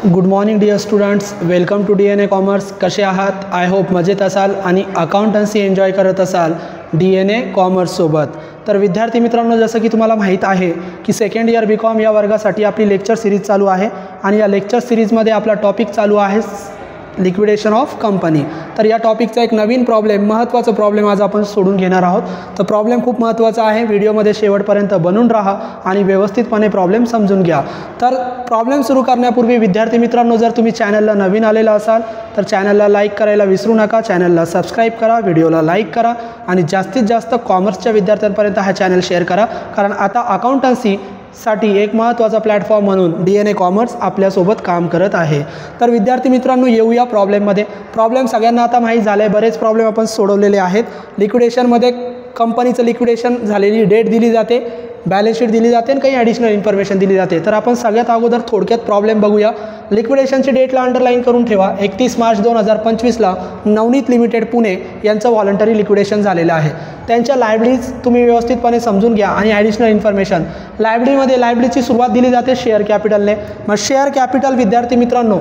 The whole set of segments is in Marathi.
Good morning dear students, welcome to DNA commerce. कसे आहात? आय होप मजेत असाल आणि अकाउंटन्सी एन्जॉय करत असाल DNA कॉमर्ससोबत. तर विद्यार्थी मित्रांनो, जसं की तुम्हाला माहीत आहे की सेकंड इयर BCom या वर्गासाठी आपली लेक्चर सिरीज चालू आहे आणि या लेक्चर सिरीजमध्ये आपला टॉपिक चालू आहे लिक्विडेशन ऑफ कंपनी. तर या टॉपिकचा एक नवीन महत्त्वाचा प्रॉब्लेम आज आपण सोडून घेणार आहोत. तर प्रॉब्लेम खूप महत्त्वाचा आहे. व्हिडिओमध्ये शेवटपर्यंत बनून राहा आणि व्यवस्थितपणे प्रॉब्लेम समजून घ्या. तर प्रॉब्लेम सुरू करण्यापूर्वी विद्यार्थी मित्रांनो, जर तुम्ही चॅनलला नवीन आलेला असाल तर चॅनलला लाईक करायला विसरू नका. चॅनलला सबस्क्राईब करा, व्हिडिओला लाईक करा आणि जास्तीत जास्त कॉमर्सच्या विद्यार्थ्यांपर्यंत हा चॅनल शेअर करा. कारण आता अकाउंटन्सीसाठी एक महत्त्वाचा प्लॅटफॉर्म म्हणून DNA कॉमर्स आपल्यासोबत काम करत आहे. तर विद्यार्थी मित्रांनो, येऊया प्रॉब्लेममध्ये. प्रॉब्लेम सगळ्यांना आता माहीत झालं आहे. बरेच प्रॉब्लेम आपण सोडवलेले आहेत. लिक्विडेशनमध्ये कंपनीचं लिक्विडेशन झालेली डेट दिली जाते, बॅलन्स शीट दिली जाते आणि काही ॲडिशनल इन्फॉर्मेशन दिली जाते. तर आपण सगळ्यात अगोदर थोडक्यात प्रॉब्लेम बघूया. लिक्विडेशनची डेटला अंडरलाईन करून ठेवा. 31 मार्च 2025ला नवनीत लिमिटेड पुणे यांचं व्हॉलंटरी लिक्विडेशन झालेलं आहे. त्यांच्या लायबिलिटीज तुम्ही व्यवस्थितपणे समजून घ्या आणि ॲडिशनल इन्फॉर्मेशन. लायबिलिटीची सुरुवात दिली जाते शेअर कॅपिटलने. मग शेअर कॅपिटल विद्यार्थी मित्रांनो,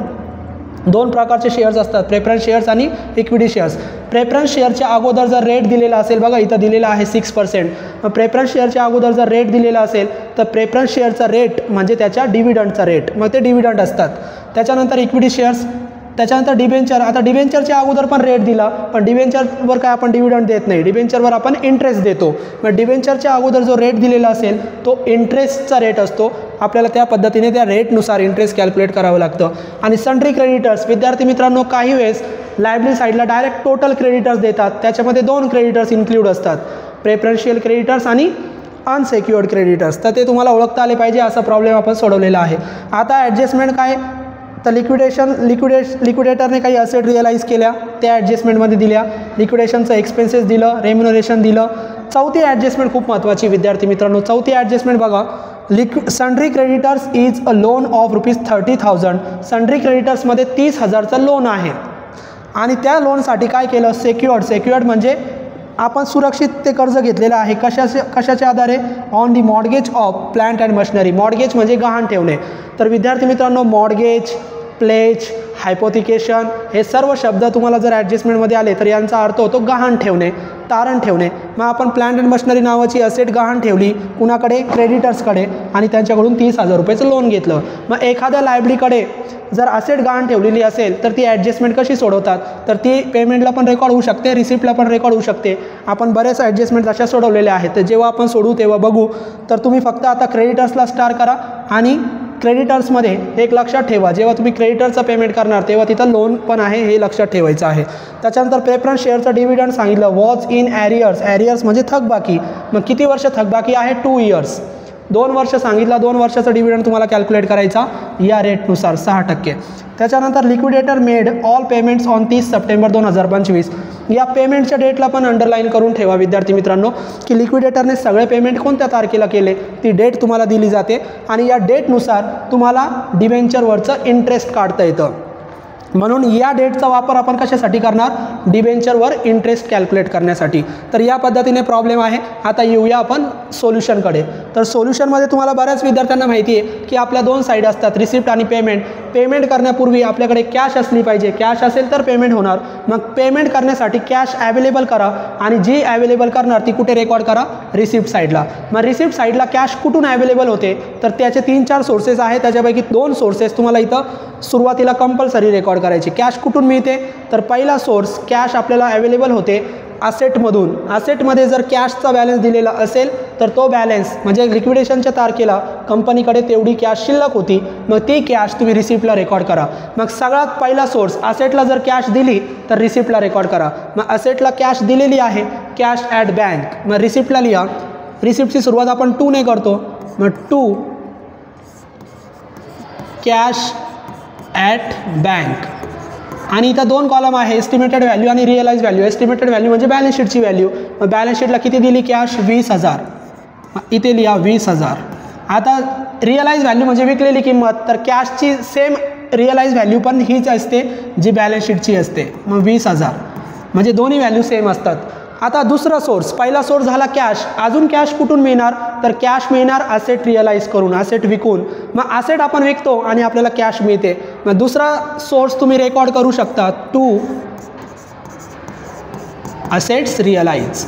दोन प्रकारचे शेअर्स असतात, प्रेफरन्स शेअर्स आणि इक्विटी शेअर्स. प्रेफरन्स शेअरच्या अगोदर जर रेट दिलेला असेल, बघा इथं दिलेला आहे 6%. मग प्रेफरन्स शेअरच्या अगोदर जर रेट दिलेला असेल तर प्रेफरन्स शेअरचा रेट म्हणजे त्याच्या डिव्हिडंडचा रेट, मग ते डिव्हिडंड असतात. त्याच्यानंतर इक्विटी शेअर्स, त्याच्यानंतर डिबेंचर. आता डिबेंचरच्या अगोदर पण रेट दिला, पण डिबेंचरवर काय आपण डिव्हिडंड देत नाही, डिबेंचरवर आपण इंटरेस्ट देतो. मग डिबेंचरच्या अगोदर जो रेट दिलेला असेल तो इंटरेस्टचा रेट असतो. आपल्याला त्या पद्धतीने त्या रेटनुसार इंटरेस्ट कॅल्क्युलेट करावं लागतं. आणि सन्ड्री क्रेडिटर्स विद्यार्थी मित्रांनो, काही वेळेस लायबिलिटी साईडला डायरेक्ट टोटल क्रेडिटर्स देतात. त्याच्यामध्ये दोन क्रेडिटर्स इन्क्लूड असतात, प्रेफरन्शियल क्रेडिटर्स आणि अनसेक्युअर्ड क्रेडिटर्स. तर ते तुम्हाला ओळखता आले पाहिजे. असा प्रॉब्लेम आपण सोडवलेला आहे. आता ॲडजस्टमेंट काय, तर लिक्विडेटरने काही असेट रिअलाईज केल्या, त्या ॲडजस्टमेंटमध्ये दिल्या. लिक्विडेशनचं एक्सपेन्सेस दिलं, रेम्युनरेशन दिलं. चौथी ॲडजस्टमेंट खूप महत्त्वाची विद्यार्थी मित्रांनो. चौथी ॲडजस्टमेंट बघा, sundry creditors is a loan of ₹30,000. Sundry क्रेडिटर्समध्ये 30,000चं लोन आहे आणि त्या लोनसाठी काय केलं, सेक्युअर्ड म्हणजे आपण सुरक्षित ते कर्ज घेतलेलं आहे. कशाच्या आधारे, on the mortgage of plant and machinery. Mortgage म्हणजे गहाण ठेवणे. तर विद्यार्थी मित्रांनो, मॉर्गेज, प्लेज, हायपोथिकेशन हे सर्व शब्द तुम्हाला जर ॲडजस्टमेंटमध्ये आले तर यांचा अर्थ होतो गहाण ठेवणे, तारण ठेवणे. मग आपण प्लांट अँड मशिनरी नावाची असेट गहाण ठेवली कुणाकडे, क्रेडिटर्सकडे, आणि त्यांच्याकडून 30,000 रुपयाचं लोन घेतलं. मग एखाद्या लायबिलिटीकडे जर असेट गहाण ठेवलेली असेल तर ती ॲडजस्टमेंट कशी सोडवतात, तर ती पेमेंटला पण रेकॉर्ड होऊ शकते, रिसिप्टला पण रेकॉर्ड होऊ शकते. आपण बरेच ॲडजस्टमेंट अशा सोडवलेल्या आहेत. तर जेव्हा आपण सोडवू तेव्हा बघू. तर तुम्ही फक्त आता क्रेडिटर्सला स्टार करा आणि क्रेडिटर्समध्ये एक लक्षात ठेवा, जेव्हा तुम्ही क्रेडिटरचं पेमेंट करणार तेव्हा तिथं लोन पण आहे हे लक्षात ठेवायचं आहे. त्याच्यानंतर प्रेफरन्स शेअरचं डिव्हिडंड सांगितलं, वॉज इन ॲरियर्स म्हणजे थकबाकी. मग किती वर्ष थकबाकी आहे, 2 इयर्स, 2 वर्ष सांगितलं. 2 वर्षाचा डिव्हिडंड तुम्हाला कॅल्क्युलेट करायचा या रेटनुसार 6%. त्याच्यानंतर liquidator made all payments on 30 September 2025. या पेमेंटच्या डेटला पण अंडरलाईन करून ठेवा विद्यार्थी मित्रांनो, की लिक्विडेटरने सगळे पेमेंट कोणत्या तारखेला केले ती डेट तुम्हाला दिली जाते आणि या डेटनुसार तुम्हाला डिबेंचरवरचं इंटरेस्ट काढता येतं. म्हणून या डेटचा वापर आपण कशासाठी करणार, डिबेंचरवर इंटरेस्ट कॅल्क्युलेट करण्यासाठी. तर या पद्धतीने प्रॉब्लेम आहे. आता येऊया आपण सोल्युशनकडे. तर सोल्युशनमध्ये तुम्हाला बऱ्याच विद्यार्थ्यांना माहिती आहे की आपल्या 2 साईड असतात, रिसिप्ट आणि पेमेंट. पेमेंट करण्यापूर्वी आपल्याकडे कॅश असली पाहिजे. कॅश असेल तर पेमेंट होणार. मग पेमेंट करण्यासाठी कॅश ॲवेलेबल करा आणि जी ॲवेलेबल करणार ती कुठे रेकॉर्ड करा, रिसिप्ट साईडला. मग रिसिप्ट साईडला कॅश कुठून ॲवेलेबल होते, तर त्याचे 3-4 सोर्सेस आहेत. त्याच्यापैकी 2 सोर्सेस तुम्हाला इथं सुरुवातीला कंपल्सरी रेकॉर्ड करायची. कॅश कुठून मिळते, तर पहिला सोर्स कॅश आपल्याला अवेलेबल होते असेटमधून. असेटमध्ये जर कॅशचा बॅलन्स दिलेला असेल तर तो बॅलन्स म्हणजे लिक्विडेशनच्या तारखेला कंपनीकडे तेवढी कॅश शिल्लक होती, मग ती कॅश तुम्ही रिसिप्टला रेकॉर्ड करा. मग सगळ्यात पहिला सोर्स, असेटला जर कॅश दिली तर रिसिप्टला रेकॉर्ड करा. मग असेटला कॅश दिलेली आहे, कॅश ॲट बँक. मग रिसिप्टला लिहा. रिसिप्टची सुरुवात आपण 2 ने करतो. मग 2 कॅश ॲट बँक. आणि इथं 2 कॉलम आहे, एस्टिमेटेड व्हॅल्यू आणि रिअलाइज व्हॅल्यू. एस्टिमेटेड व्हॅल्यू म्हणजे बॅलन्स शीटची व्हॅल्यू. मग बॅलन्स शीटला किती दिली कॅश, 20,000. इथे लिहा 20,000. आता रिअलाइज व्हॅल्यू म्हणजे विकलेली किंमत. तर कॅशची सेम रिअलाइज व्हॅल्यू पण हीच असते जी बॅलन्स शीटची असते. मग 20,000 म्हणजे दोन्ही व्हॅल्यू सेम असतात. आता दुसरा सोर्स, पहिला सोर्स झाला कॅश. अजून कॅश कुठून मिळणार, तर कॅश मिळणार असेट रिअलाइज करून, असेट विकून. मग असेट आपण विकतो आणि आपल्याला कॅश मिळते. मग दुसरा सोर्स तुम्ही रेकॉर्ड करू शकता, 2 असेट्स रिअलाइज.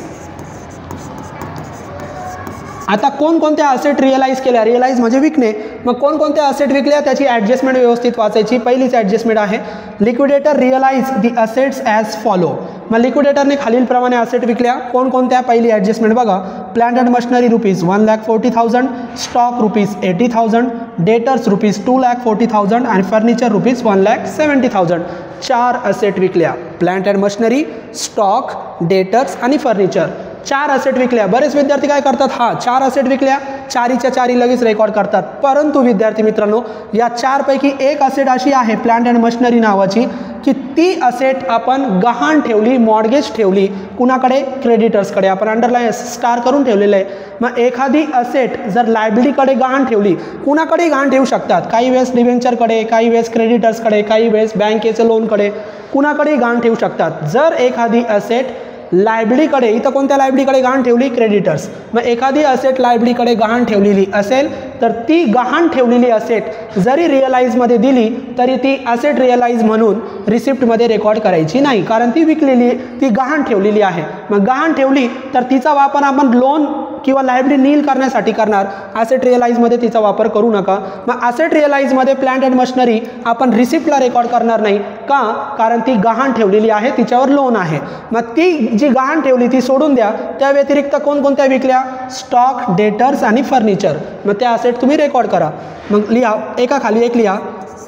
आता कोणकोणत्या असेट रिअलाइज केल्या, रिअलाइज म्हणजे विकणे. मग कोणकोणत्या असेट विकल्या त्याची ॲडजस्टमेंट व्यवस्थित वाचायची. पहिलीच ॲडजस्टमेंट आहे, liquidator realise the assets as follow. मग लिक्विडेटरने खालीलप्रमाणे असेट विकल्या. कोणकोणत्या, पहिली ॲडजस्टमेंट बघा, plant and machinery rupees 1,40,000, stock rupees 80,000, debtors rupees 2,40,000 आणि फर्निचर रुपीज 1,70,000. 4 असेट विकल्या, plant and machinery, stock, debtors आणि फर्निचर. 4 असेट विकल्या. बरेच विद्यार्थी काय करतात, 4 असेट विकल्या, 4च्या 4 लगेच रेकॉर्ड करतात. परंतु विद्यार्थी मित्रांनो, या 4 पैकी एक असेट अशी आहे प्लांट अँड मशिनरी नावाची की ती असेट आपण गहाण ठेवली, मॉर्गेज ठेवली. कुणाकडे, क्रेडिटर्सकडे. आपण अंडरलाईन स्टार करून ठेवलेलं आहे. मग एखादी असेट जर लायबिलिटीकडे गहाण ठेवली, कुणाकडे गहाण ठेवू शकतात, काही वेळेस डिबेंचरकडे, काही वेळेस क्रेडिटर्सकडे, काही वेळेस बँकेचं लोनकडे, कुणाकडे गहाण ठेवू शकतात. जर एखादी असेट लायबिलिटीकडे, इथं कोणत्या लायबिलिटीकडे गहाण ठेवली, क्रेडिटर्स. मग एखादी असेट लायबिलिटीकडे गहाण ठेवलेली असेल तर ती गहाण ठेवलेली असेट जरी रिअलाइजमध्ये दिली तरी ती असेट रिअलाइज म्हणून रिसिप्टमध्ये रेकॉर्ड करायची नाही, कारण ती विकलेली, ती गहाण ठेवलेली आहे. मग गहाण ठेवली तर तिचा वापर आपण लोन किंवा लायबिलिटी नील करण्यासाठी करणार, असेट रिअलाइजमध्ये तिचा वापर करू नका. मग असेट रिअलाइजमध्ये प्लांट अँड मशिनरी आपण रिसिप्टला रेकॉर्ड करणार नाही का, कारण ती गहाण ठेवलेली आहे, तिच्यावर लोन आहे. मग ती जी गहाण ठेवली ती सोडून द्या. त्या व्यतिरिक्त कोणकोणत्या विकल्या, स्टॉक, डेटर्स आणि फर्निचर. मग त्या असेट तुम्ही रेकॉर्ड करा. मग लिहा, एका खाली एक लिहा,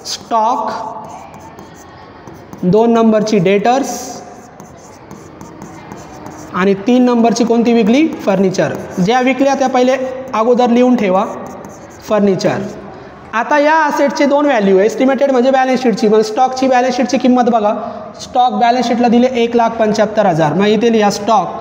स्टॉक, 2 नंबरची डेटर्स आणि 3 नंबरची कोणती विकली, फर्निचर. ज्या विकल्या त्या पहिले अगोदर लिहून ठेवा, फर्निचर. आता या असेटचे 2 व्हॅल्यू, एस्टिमेटेड म्हणजे बॅलन्स शीटची. मग स्टॉकची बॅलन्स शीटची किंमत बघा, स्टॉक बॅलन्स शीटला दिले 1,75,000. मग इथे लिहा स्टॉक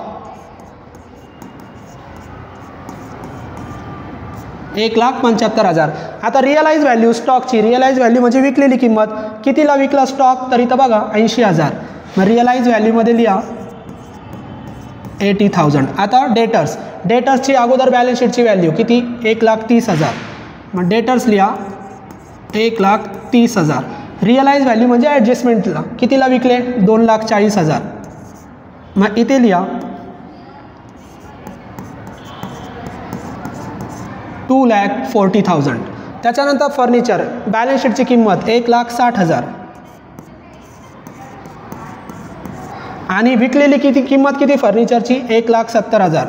1,75,000. आता रिअलाइज व्हॅल्यू स्टॉकची, रिअलाइज व्हॅल्यू म्हणजे विकलेली किंमत. कितीला विकला स्टॉक, तर इथं बघा 80,000. मग रिअलाइज व्हॅल्यूमध्ये लिहा 80,000. आता डेटर्स, डेटर्सची अगोदर बॅलन्स शीटची व्हॅल्यू किती, 1,30,000. मग डेटर्स लिहा 1,30,000. रिअलाइज व्हॅल्यू म्हणजे ॲडजस्टमेंटला कितीला विकले, 2,40,000. मग इथे लिहा 2,40,000. त्याच्यानंतर फर्निचर, बॅलन्स शीटची किंमत 1,60,000 आणि विकलेली किती किंमत, किती फर्निचरची, 1,70,000.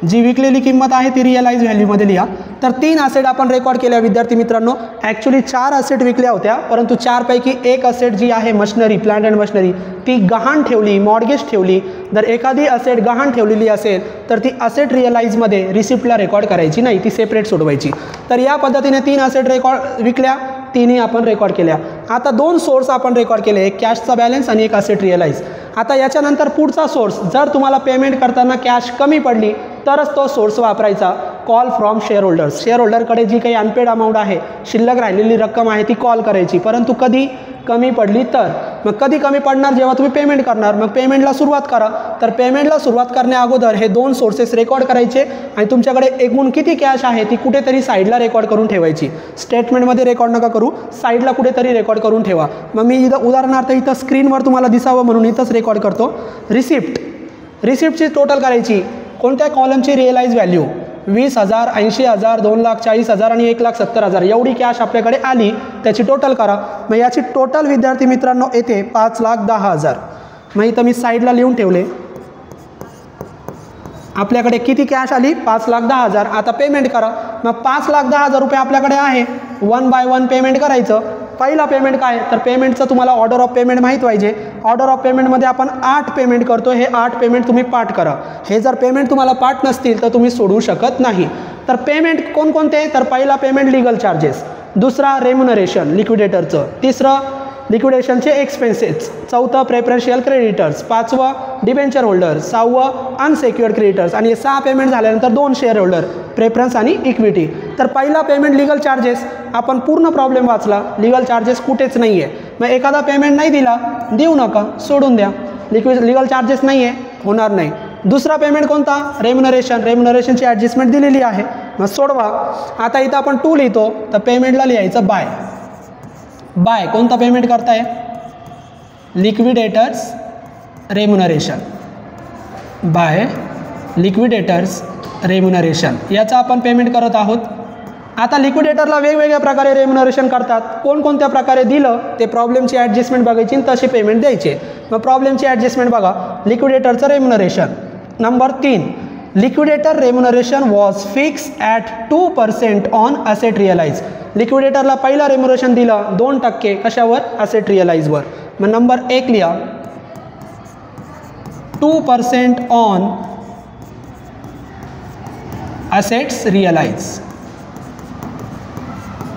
जी विकलेली किंमत आहे ती रिअलाइज व्हॅल्यूमध्ये लिहा. तर 3 असेट आपण रेकॉर्ड केल्या विद्यार्थी मित्रांनो. ॲक्च्युली 4 असेट विकल्या होत्या, परंतु 4 पैकी एक असेट जी आहे मशिनरी, प्लांट अँड मशिनरी, ती गहाण ठेवली, मॉर्गेज ठेवली. जर एखादी असेट गहाण ठेवलेली असेल तर ती असेट रिअलाइजमध्ये रिसिप्टला रेकॉर्ड करायची नाही, ती सेपरेट सोडवायची. तर या पद्धतीने 3 असेट रेकॉर्ड विकल्या, 3ही आपण रेकॉर्ड केल्या. आता 2 सोर्स आपण रेकॉर्ड केले, एक कॅशचा बॅलन्स आणि एक असेट रिअलाइज. आता याच्यानंतर पुढचा सोर्स, जर तुम्हाला पेमेंट करताना कॅश कमी पडली तरच तो सोर्स वापरायचा, call from shareholders. Share होल्डरकडे जी काही अनपेड अमाऊंट आहे, शिल्लक राहिलेली रक्कम आहे ती कॉल करायची. परंतु कधी कमी पडली तर, मग कधी कमी पडणार, जेव्हा तुम्ही पेमेंट करणार. मग पेमेंटला सुरुवात करा. तर पेमेंटला सुरुवात करण्या अगोदर हे 2 सोर्सेस रेकॉर्ड करायचे आणि तुमच्याकडे एकूण किती कॅश आहे ती कुठेतरी साईडला रेकॉर्ड करून ठेवायची. स्टेटमेंटमध्ये रेकॉर्ड नका करू, साईडला कुठेतरी रेकॉर्ड करून ठेवा. मग मी इथं उदाहरणार्थ इथं स्क्रीनवर तुम्हाला दिसावं म्हणून इथंच रेकॉर्ड करतो. रिसिप्ट, रिसिप्टची टोटल करायची. कोणत्या कॉलमची रिअलाइज व्हॅल्यू, 20,000, 80,000, 2,40,000 आणि 1,70,000 एवढी कॅश आपल्याकडे आली, त्याची टोटल करा. मग याची टोटल विद्यार्थी मित्रांनो येते 5,10,000. मग इथं मी साईडला लिहून ठेवले, आपल्याकडे किती कॅश आली, 5,10,000. आता पेमेंट करा. मग 5,10,000 रुपये आपल्याकडे आहे, 1 बाय 1 पेमेंट करायचं. पहिला पेमेंट काय, तर पेमेंटचं तुम्हाला ऑर्डर ऑफ पेमेंट माहीत पाहिजे. ऑर्डर ऑफ पेमेंटमध्ये आपण 8 पेमेंट करतो, हे 8 पेमेंट तुम्ही पाठ करा. हे जर पेमेंट तुम्हाला पाठ नसतील तर तुम्ही सोडवू शकत नाही. तर पेमेंट कोणकोणते, तर पहिला पेमेंट लिगल चार्जेस, दुसरा रेम्युनरेशन लिक्विडेटरचं, तिसरं लिक्विडेशनचे एक्सपेन्सेस, चौथं प्रेफरन्शियल क्रेडिटर्स, 5वं डिबेंचर होल्डर, 6वं अनसेक्युअर्ड क्रेडिटर्स आणि 6 पेमेंट झाल्यानंतर 2 शेअर होल्डर, प्रेफरन्स आणि इक्विटी. तर पहिला पेमेंट लिगल चार्जेस, आपण पूर्ण प्रॉब्लेम वाचला, लिगल चार्जेस कुठेच नाही आहे. मग एखादा पेमेंट नाही दिला, देऊ नका, सोडून द्या, लिगल चार्जेस नाही आहे, होणार नाही. दुसरा पेमेंट कोणता, रेम्युनरेशन, रेम्युनरेशनची ॲडजस्टमेंट दिलेली आहे. मग सोडवा. आता इथं आपण टू लिहितो तर पेमेंटला लिहायचं बाय. बाय कोणता पेमेंट करताय? Liquidators remuneration. By liquidators remuneration याचा आपण पेमेंट करत आहोत. आता लिक्विडेटरला वेगवेगळ्या प्रकारे रेम्युनरेशन करतात. कोणकोणत्या प्रकारे दिलं ते प्रॉब्लेमची ॲडजस्टमेंट बघायची आणि तशी पेमेंट द्यायचे. मग प्रॉब्लेमची ॲडजस्टमेंट बघा. लिक्विडेटरचं remuneration number 3, liquidator remuneration was fix at 2% on asset realise. लिक्विडेटरला पहिला रेम्युनरेशन दिलं 2% कशावर? असेट रिअलाइजवर. मग नंबर 1 लिहा 2% ऑन असेट्स रिअलाइज.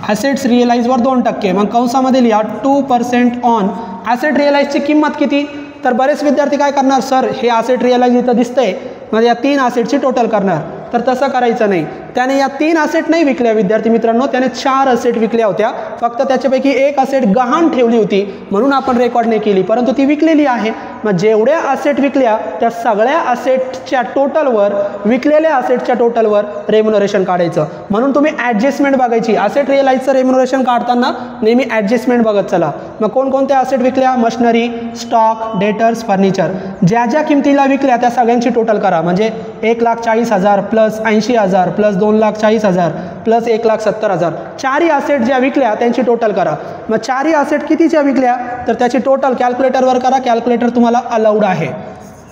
असेट्स रिअलाइजवर 2%. मग कंसामध्ये लिहा 2% ऑन असेट रिअलाइजची किंमत किती? तर बरेच विद्यार्थी काय करणार, सर हे असेट रिअलाइज इथं दिसतंय म्हणजे या 3 असेटची टोटल करणार. तर तसं करायचं नाही. त्याने या 3 असेट नाही विकल्या विद्यार्थी मित्रांनो, त्याने 4 असेट विकल्या होत्या. फक्त त्याच्यापैकी एक असेट गहाण ठेवली होती म्हणून आपण रेकॉर्ड नाही केली, परंतु ती विकलेली आहे. मग जेवढ्या असेट विकल्या त्या सगळ्या असेटच्या टोटलवर, विकलेल्या असेटच्या टोटलवर रेम्युनरेशन काढायचं. म्हणून तुम्ही ॲडजस्टमेंट बघायची. असेट रिअलाइजचं रेम्युनरेशन काढताना नेहमी ॲडजस्टमेंट बघत चला. मग कोणकोणत्या असेट विकल्या? Machinery, stock, debtors, furniture. ज्या ज्या किमतीला विकल्या त्या सगळ्यांची टोटल करा. म्हणजे 1,40,000 प्लस 80,000 प्लस 2,40,000 प्लस 1,70,000. 4ही असेट ज्या विकल्या त्यांची टोटल करा. मग 4ही असेट कितीच्या विकल्या तर त्याची टोटल कॅल्क्युलेटरवर करा. कॅल्क्युलेटर तुम्हाला अलाउड आहे.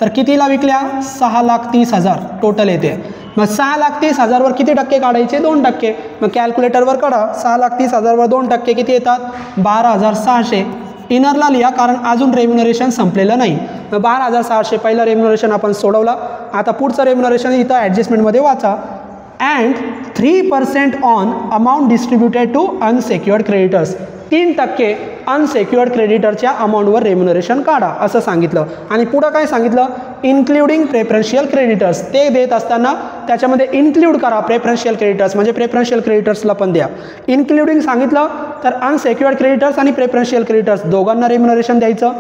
तर कितीला विकल्या? 6,30,000 टोटल येते. मग 6,30,000वर किती टक्के काढायचे? 2%. मग कॅल्क्युलेटरवर काढा. 6,30,000वर 2% किती येतात? 12,600. इनरला लिहा कारण अजून रेम्युनरेशन संपलेलं नाही. मग 12,600 पहिलं रेम्युनरेशन आपण सोडवलं. आता पुढचं रेम्युनरेशन इथं ॲडजस्टमेंटमध्ये वाचा. And 3% on amount distributed to unsecured creditors. 3% unsecured क्रेडिटरच्या अमाऊंटवर रेम्युनरेशन काढा असं सांगितलं. आणि पुढं काय सांगितलं? Including preferential creditors. ते देत असताना त्याच्यामध्ये इन्क्लूड करा प्रेफरन्शियल क्रेडिटर्स, म्हणजे प्रेफरन्शियल क्रेडिटर्सला पण द्या. इन्क्लुडिंग सांगितलं तर अनसेक्युअर्ड क्रेडिटर्स आणि प्रेफरन्शियल क्रेडिटर्स दोघांना रेम्युनरेशन द्यायचं.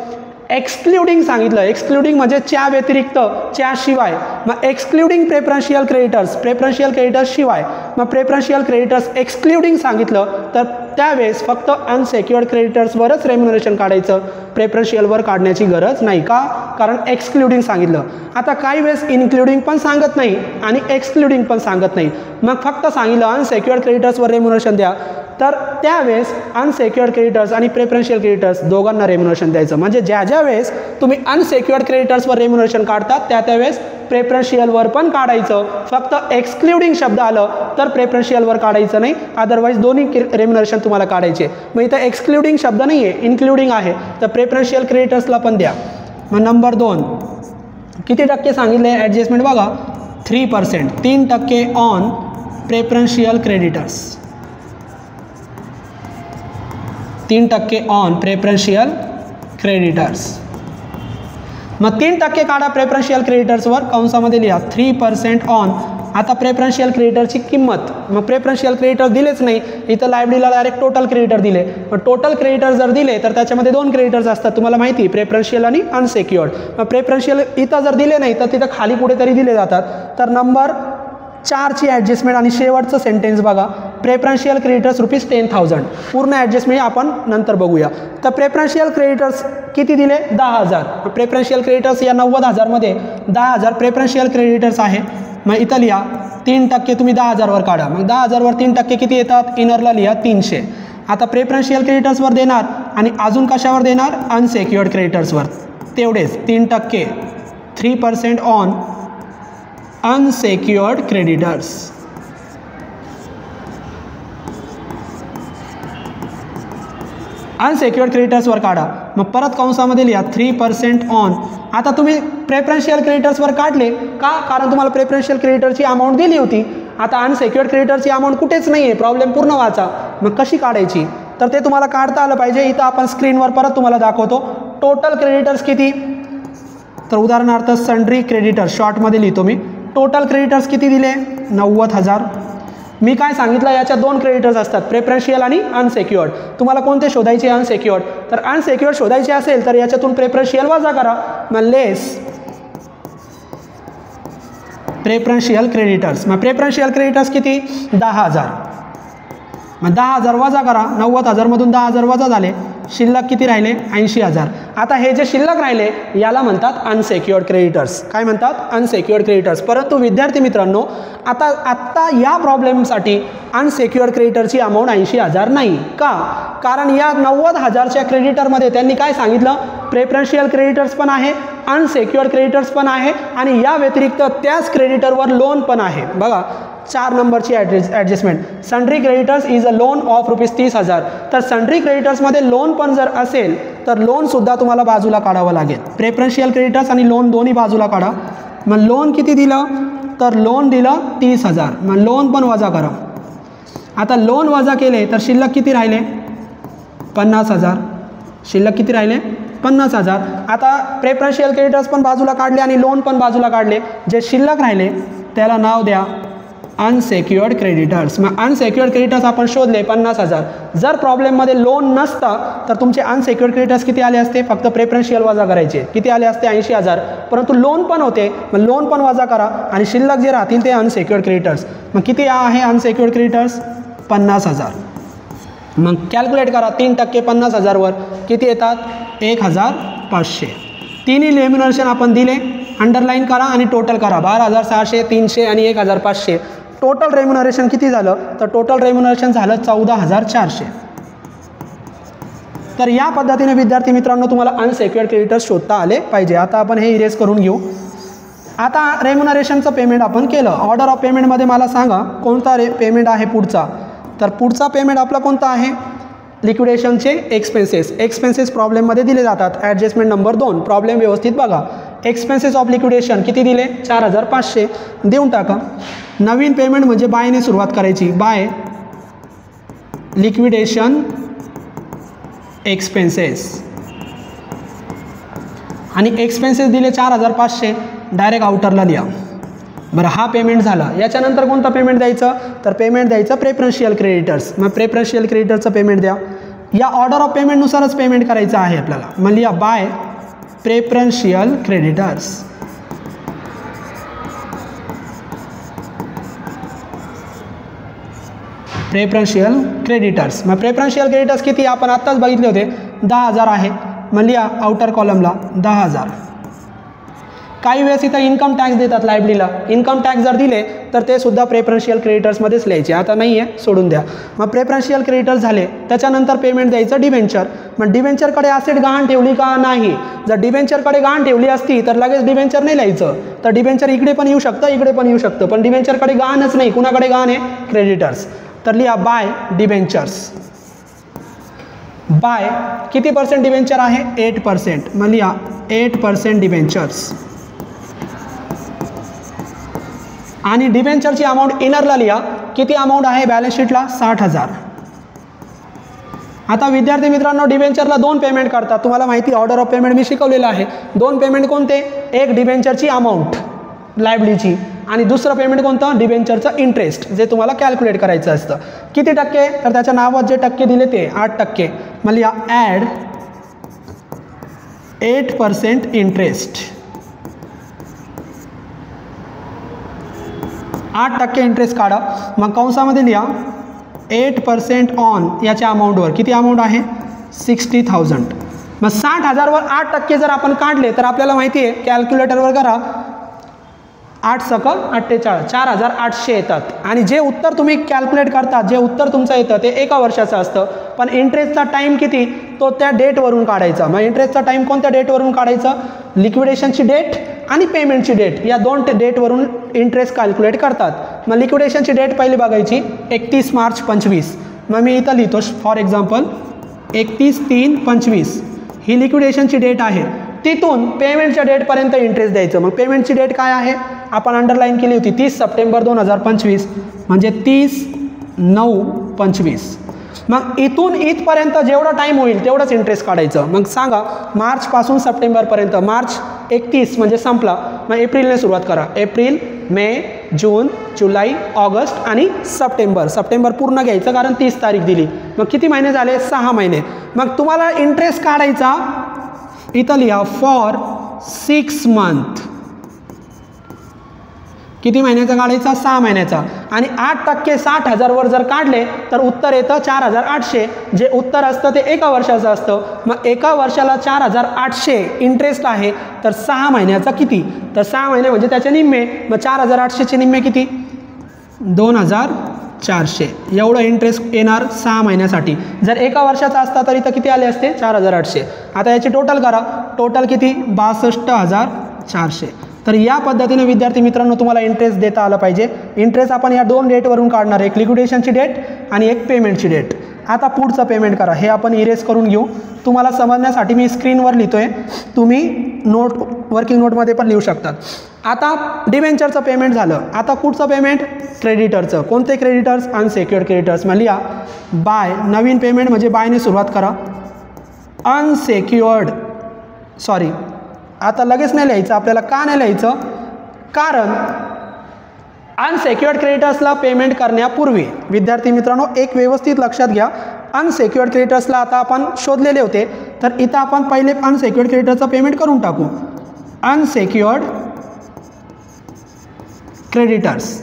एक्सक्लुडिंग सांगितलं. एक्सक्लुडिंग म्हणजे च्या व्यतिरिक्त, च्या शिवाय. मग excluding preferential creditors, preferential creditors शिवाय. मग प्रेफरन्शियल क्रेडिटर्स एक्सक्लुडिंग सांगितलं तर त्यावेळेस फक्त अनसेक्युअर्ड क्रेडिटर्सवरच रेम्युनरेशन काढायचं. प्रेफरन्शियलवर काढण्याची गरज नाही. का? कारण एक्सक्लुडिंग सांगितलं. आता काही वेळेस इन्क्लुडिंग पण सांगत नाही आणि एक्सक्लुडिंग पण सांगत नाही. मग फक्त सांगितलं अनसेक्युअर्ड क्रेडिटर्सवर रेम्युनरेशन द्या, तर त्यावेळेस अनसेक्युअर्ड क्रेडिटर्स आणि प्रेफरन्शियल क्रेडिटर्स दोघांना रेम्युनरेशन द्यायचं. म्हणजे ज्या ज्या वेळेस तुम्ही अनसेक्युअर्ड क्रेडिटर्सवर रेम्युनरेशन काढतात त्या त्यावेळेस प्रेफरन्शियलवर पण काढायचं. फक्त एक्सक्लुडिंग शब्द आलं तर प्रेफरन्शियलवर काढायचं नाही. अदरवाईज दोन्ही रेम्युनरेशन तुम्हाला काढायचे. मग इथं एक्सक्लुडिंग शब्द नाही आहे, इन्क्लुडिंग आहे, तर प्रेफरन्शियल क्रेडिटर्सला पण द्या. मग नंबर 2 किती टक्के सांगितले ॲडजस्टमेंट बघा? 3%. 3% on preferential creditors. 3% on preferential creditors. मग 3% काढा प्रेफरन्शियल क्रेडिटर्सवर. कंसामध्ये लिहा 3% ऑन. आता प्रेफरन्शियल क्रेडिटरची किंमत. मग प्रेफरन्शियल क्रेडिटर दिलेच नाही इथं, लायब्ररीला डायरेक्ट टोटल क्रेडिटर दिले. मग टोटल क्रेडिटर जर दिले तर त्याच्यामध्ये 2 क्रेडिटर्स असतात, तुम्हाला माहिती, प्रेफरन्शियल आणि अनसेक्युअर्ड. मग प्रेफरन्शियल इथं जर दिले नाही तर तिथं खाली कुठेतरी दिले जातात. तर नंबर 4ची ॲडजस्टमेंट आणि शेवटचं सेंटेन्स बघा. Preferential creditors ₹10,000. पूर्ण ॲडजस्टमेंट आपण नंतर बघूया. तर प्रेफरन्शियल क्रेडिटर्स किती दिले? 10,000. प्रेफरन्शियल क्रेडिटर्स या 90,000मध्ये 10,000 प्रेफरन्शियल क्रेडिटर्स आहे. मग इथं लिहा 3% तुम्ही 10,000वर काढा. मग 10,000वर 3% किती येतात? इनरला लिहा 300. आता प्रेफरन्शियल क्रेडिटर्सवर देणार आणि अजून कशावर देणार? अनसेक्युअर्ड क्रेडिटर्सवर. तेवढेच 3%. 3% ऑन अनसेक्युअर्ड क्रेडिटर्स. अनसेक्युअर्ड क्रेडिटर्सवर काढा. मग परत कंसामध्ये लिहा 3% ऑन. आता तुम्ही प्रेफरन्शियल क्रेडिटर्सवर काढले का? कारण तुम्हाला प्रेफरन्शियल क्रेडिटरची अमाऊंट दिली होती. आता अनसेक्युअर्ड क्रेडिटरची अमाऊंट कुठेच नाही आहे. प्रॉब्लेम पूर्ण वाचा. मग कशी काढायची तर ते तुम्हाला काढता आलं पाहिजे. इथं आपण स्क्रीनवर परत तुम्हाला दाखवतो. टोटल क्रेडिटर्स किती? तर उदाहरणार्थ सन्ड्री क्रेडिटर शॉर्टमध्ये लिहितो मी. टोटल क्रेडिटर्स किती दिले? 90,000. मी काय सांगितलं याच्यात 2 क्रेडिटर्स असतात, प्रेफरन्शियल आणि अनसेक्युअर्ड. तुम्हाला कोणते शोधायचे? अनसेक्युअर्ड. तर अनसेक्युअर्ड शोधायचे असेल तर याच्यातून प्रेफरन्शियल वजा करा. मग लेस प्रेफरन्शियल क्रेडिटर्स. मग प्रेफरन्शियल क्रेडिटर्स किती 10,000. मग 10,000 वजा करा, 90,000 मधून 10,000 वजा झाले, शिल्लक किती राहिले 80,000. आता हे जे शिल्लक राहिले याला म्हणतात अनसेक्युअर्ड क्रेडिटर्स. काय म्हणतात अनसेक्युअर्ड क्रेडिटर्स. परंतु विद्यार्थी मित्रांनो आत्ता या प्रॉब्लेमसाठी अनसेक्युअर्ड क्रेडिटरची अमाऊंट 80,000 नाही. का? कारण या 90,000च्या क्रेडिटरमध्ये त्यांनी काय सांगितलं, प्रेफरन्शियल क्रेडिटर्स पण आहे, अनसेक्युअर्ड क्रेडिटर्स पण आहे आणि या व्यतिरिक्त त्याच क्रेडिटरवर लोन पण आहे. बघा 4 नंबरची adjustment, sundry creditors is a loan of ₹30,000. तर सन्ड्री क्रेडिटर्समध्ये लोन पण जर असेल तर लोनसुद्धा तुम्हाला बाजूला काढावं लागेल. प्रेफरन्शियल क्रेडिटर्स आणि लोन दोन्ही बाजूला काढा. मग लोन किती दिलं, तर लोन दिलं 30,000. मग लोन पण वजा करा. आता लोन वजा केले तर शिल्लक किती राहिले 50,000. शिल्लक किती राहिले 50,000. आता प्रेफरन्शियल क्रेडिटर्स पण बाजूला काढले आणि लोन पण बाजूला काढले. जे शिल्लक राहिले त्याला नाव द्या अनसेक्युअर्ड क्रेडिटर्स. मग अनसेक्युअर्ड क्रेडिटर्स आपण शोधले 50,000. जर प्रॉब्लेममध्ये लोन नसता तर तुमचे अनसेक्युअर्ड क्रेडिटर्स किती आले असते, फक्त प्रेफरन्शियल वजा करायचे, किती आले असते 80,000. परंतु लोन पण होते, मग लोन पण वजा करा आणि शिल्लक जे राहतील ते अनसेक्युअर्ड क्रेडिटर्स. मग किती आहे अनसेक्युअर्ड क्रेडिटर्स 50,000. मग कॅल्क्युलेट करा 3% 50,000 वर किती येतात 1,500. तिन्ही रेम्युनरेशन आपण दिले, अंडरलाईन करा आणि टोटल करा 12,600, 300 आणि 1,500. टोटल रेम्युनरेशन किती झालं, तर टोटल रेम्युनरेशन झालं 14,400. तर या पद्धतीने विद्यार्थी मित्रांनो तुम्हाला अनसेक्युअर्ड क्रेडिटर्स शोधता आले पाहिजे. आता आपण हे इरेज करून घेऊ. आता रेम्युनरेशनचं पेमेंट आपण केलं. ऑर्डर ऑफ पेमेंटमध्ये मला सांगा कोणता पेमेंट आहे पुढचा, तर पुढचा पेमेंट आपला कोणता आहे, लिक्विडेशनचे एक्सपेन्सेस. एक्सपेन्सेस प्रॉब्लेममध्ये दिले जातात. ॲडजस्टमेंट नंबर 2, प्रॉब्लेम व्यवस्थित बघा. एक्सपेन्सेस ऑफ लिक्विडेशन किती दिले 4,500 देऊन टाका. नवीन पेमेंट म्हणजे बायने सुरुवात करायची, बाय लिक्विडेशन एक्सपेन्सेस आणि एक्सपेन्सेस दिले 4,500 डायरेक्ट आउटरला लिहा. बरं हा पेमेंट झाला. याच्यानंतर कोणतं पेमेंट द्यायचं, तर पेमेंट द्यायचं प्रेफरन्शियल क्रेडिटर्स. मग प्रेफरन्शियल क्रेडिटरचं पेमेंट द्या. या ऑर्डर ऑफ पेमेंटनुसारच पेमेंट करायचं आहे आपल्याला. मग लिहा by preferential creditors. Preferential creditors. मग प्रेफरन्शियल क्रेडिटर्स किती आपण आत्ताच बघितले होते 10,000 आहे. मग लिहा आउटर कॉलमला 10,000. काही वेळेस इथं इन्कम टॅक्स देतात लायबिलिटीला. इन्कम टॅक्स जर दिले तर ते सुद्धा प्रेफरन्शियल क्रेडिटर्समध्येच लिहायचे. आता नाही आहे, सोडून द्या. मग प्रेफरन्शियल क्रेडिटर्स झाले, त्याच्यानंतर पेमेंट द्यायचं डिबेंचर. मग डिबेंचरकडे ॲसेट गहाण ठेवली का नाही, जर डिबेंचरकडे गहाण ठेवली असती तर लगेच डिबेंचर नाही लिहायचं. तर डिबेंचर इकडे पण येऊ शकतं, इकडे पण येऊ शकतं, पण डिबेंचरकडे गहाणच नाही. कुणाकडे गहाण आहे, क्रेडिटर्स. तर लिहा बाय डिबेंचर्स. बाय किती % डिबेंचर आहे 8%. मग लिहा 8% डिबेंचर्स. आणि डिबेंचरची अमाऊंट इनरला लिहा. किती अमाऊंट आहे बॅलन्स शीटला 60,000. आता विद्यार्थी मित्रांनो डिबेंचरला 2 पेमेंट करतात. तुम्हाला माहिती ऑर्डर ऑफ पेमेंट मी शिकवलेलं आहे. 2 पेमेंट कोणते, एक डिबेंचरची अमाऊंट लायबिलिटीची आणि दुसरं पेमेंट कोणतं, डिबेंचरचं इंटरेस्ट, जे तुम्हाला कॅल्क्युलेट करायचं असतं. किती टक्के, तर त्याच्या नावात जे टक्के दिले ते 8%. मग लिहा ॲड 8% इंटरेस्ट. 8% इंटरेस्ट काढा. मग कंसामध्ये लिहा 8% ऑन याच्या अमाऊंटवर. किती अमाऊंट आहे 60,000. मग 60,000 वर 8% जर आपण काढले तर आपल्याला माहिती आहे कॅल्क्युलेटरवर करा 8 सकल 48 4,800 येतात. आणि जे उत्तर तुम्ही कॅल्क्युलेट करता, जे उत्तर तुमचं येतं ते 1 वर्षाचं असतं. पण इंटरेस्टचा टाईम किती, तो त्या डेटवरून काढायचा. मग इंटरेस्टचा टाईम कोणत्या डेटवरून काढायचा, लिक्विडेशनची डेट आणि पेमेंटची डेट, या 2 डेटवरून इंटरेस्ट कॅल्क्युलेट करतात. मग लिक्विडेशनची डेट पहिली बघायची 31 मार्च 25. मग मी इथं लिहितो फॉर एक्झाम्पल 31/3/25 ही लिक्विडेशनची डेट आहे. तिथून पेमेंटच्या डेटपर्यंत इंटरेस्ट द्यायचं. मग पेमेंटची डेट काय आहे, आपण अंडरलाईन केली होती 30 सप्टेंबर 2025 म्हणजे 30/9/25. मग इथून इथपर्यंत जेवढा टाईम होईल तेवढंच इंटरेस्ट काढायचं. मग सांगा मार्चपासून सप्टेंबरपर्यंत, मार्च 31 म्हणजे संपला. मग एप्रिलने सुरुवात करा, एप्रिल, मे, जून, जुलै, ऑगस्ट आणि सप्टेंबर. सप्टेंबर पूर्ण घ्यायचं कारण 30 तारीख दिली. मग किती महिने झाले 6 महिने. मग तुम्हाला इंटरेस्ट काढायचा इथं लिहा फॉर 6 मंथ. किती महिन्याचा काढायचा? 6 महिन्याचा. आणि 8% 60,000वर जर काढले तर उत्तर येतं 4,800. जे उत्तर असतं ते एका वर्षाचं असतं. मग एका वर्षाला 4,800 इंटरेस्ट आहे, तर 6 महिन्याचा किती? तर 6 महिने म्हणजे त्याचे निम्मे. मग 4,800चे निम्मे किती? 2,400. एवढं इंटरेस्ट येणार 6 महिन्यासाठी. जर एका वर्षाचा असता तर इथं किती आले असते? 4,800. आता याची टोटल करा. टोटल किती? 62,400. तर या पद्धतीने विद्यार्थी मित्रांनो तुम्हाला इंटरेस्ट देता आलं पाहिजे. इंटरेस्ट आपण या 2 डेटवरून काढणार, एक लिक्विडेशनची डेट आणि एक पेमेंटची डेट. आता पुढचं पेमेंट करा. हे आपण इरेज करून घेऊ. तुम्हाला समजण्यासाठी मी स्क्रीनवर लिहितोय, तुम्ही वर्किंग नोटमध्ये पण लिहू शकतात. आता डिबेंचरचं पेमेंट झालं. आता कुठचं पेमेंट? क्रेडिटरचं. कोणते क्रेडिटर्स? Unsecured creditors. मग लिहा बाय. नवीन पेमेंट म्हणजे बायने सुरुवात करा. अनसेक्युअर्ड, सॉरी आता लगेच नाही लिहायचं आपल्याला. का नाही लिहायचं? कारण अनसेक्युअर्ड क्रेडिटर्सला पेमेंट करण्यापूर्वी विद्यार्थी मित्रांनो एक व्यवस्थित लक्षात घ्या. अनसेक्युअर्ड क्रेडिटर्सला आता आपण शोधलेले होते, तर इथं आपण पहिले अनसेक्युअर्ड क्रेडिटरचं पेमेंट करून टाकू. Unsecured creditors.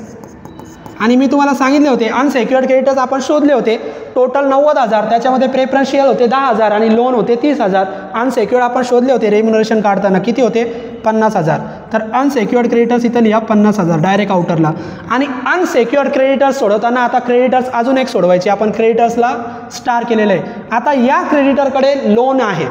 आणि मी तुम्हाला सांगितले होते अनसेक्युअर्ड क्रेडिटर्स आपण शोधले होते. टोटल 90,000, त्याच्यामध्ये प्रेफरन्शियल होते 10,000 आणि लोन होते 30,000. अनसेक्युअर्ड आपण शोधले होते रेम्युनरेशन काढताना, किती होते? 50,000. तर अनसेक्युअर्ड क्रेडिटर्स इथं लिहा 50,000 डायरेक्ट आउटरला. आणि अनसेक्युअर्ड क्रेडिटर्स सोडवताना आता क्रेडिटर्स अजून एक सोडवायचे. आपण क्रेडिटर्सला स्टार केलेलं आहे. आता या क्रेडिटरकडे लोन आहे,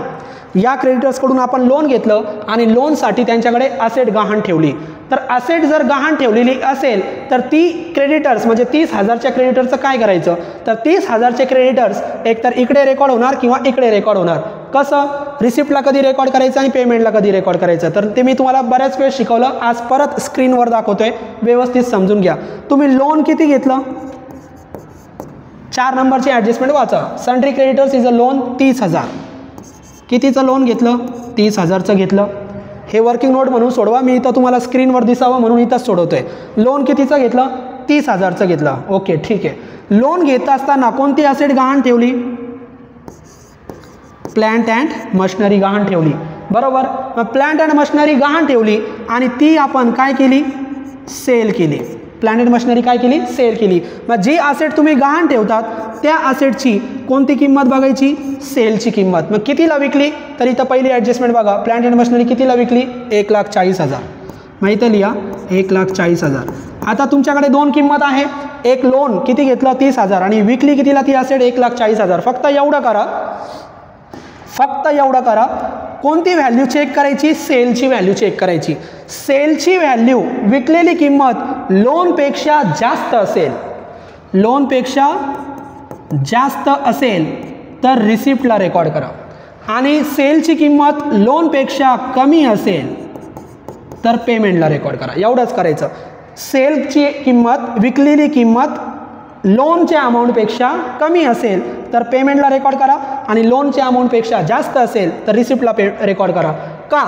या क्रेडिटर्सकडून आपण लोन घेतलं आणि लोनसाठी त्यांच्याकडे असेट गहाण ठेवली. तर असेट जर गहाण ठेवलेली असेल तर ती क्रेडिटर्स म्हणजे 30,000च्या क्रेडिटरचं काय करायचं? तर 30,000चे क्रेडिटर्स एकतर इकडे रेकॉर्ड होणार किंवा इकडे रेकॉर्ड होणार. कसं? रिसिप्टला कधी रेकॉर्ड करायचं आणि पेमेंटला कधी रेकॉर्ड करायचं. तर ते मी तुम्हाला बऱ्याच वेळ शिकवलं, आज परत स्क्रीनवर दाखवतोय, व्यवस्थित समजून घ्या. तुम्ही लोन किती घेतलं? 4 नंबरची ॲडजस्टमेंट वाचा. Sundry creditors is a loan 30,000. कितीचं लोन घेतलं? 30,000चं घेतलं. हे वर्किंग नोट म्हणून सोडवा, मी इथं तुम्हाला स्क्रीनवर दिसावं म्हणून इथंच सोडवतोय. लोन कितीचं घेतलं? 30,000चं घेतलं. ओके ठीक आहे. लोन घेत असताना कोणती असेट गहाण ठेवली? प्लॅन्ट अँड मशिनरी गहाण ठेवली, बरोबर. मग प्लॅन्ट अँड मशिनरी गहाण ठेवली आणि ती आपण काय केली? सेल केली. प्लॅन्ट अँड मशिनरी काय केली? सेल केली. मग जी असेट तुम्ही गहाण ठेवतात त्या असेटची कोणती किंमत बघायची? सेलची किंमत. मग कितीला विकली? तर इथं पहिली ॲडजस्टमेंट बघा. प्लॅन्ट अँड मशिनरी कितीला विकली? 1,40,000. मग इथं लिहा 1,40,000. आता तुमच्याकडे 2 किंमत आहे. एक लोन किती घेतलं? 30,000 आणि विकली कितीला ती असेट? 1,40,000. फक्त एवढं करा, फक्त एवढं करा. कोणती व्हॅल्यू चेक करायची? सेलची व्हॅल्यू चेक करायची. सेलची व्हॅल्यू विकलेली किंमत लोनपेक्षा जास्त असेल, लोनपेक्षा जास्त असेल तर रिसिप्टला रेकॉर्ड करा. आणि सेलची किंमत लोनपेक्षा कमी असेल तर पेमेंटला रेकॉर्ड करा. एवढंच करायचं. सेलची किंमत, विकलेली किंमत लोनच्या अमाऊंटपेक्षा कमी असेल तर पेमेंटला रेकॉर्ड करा आणि लोनच्या अमाऊंटपेक्षा जास्त असेल तर रिसिप्टला रेकॉर्ड करा. का?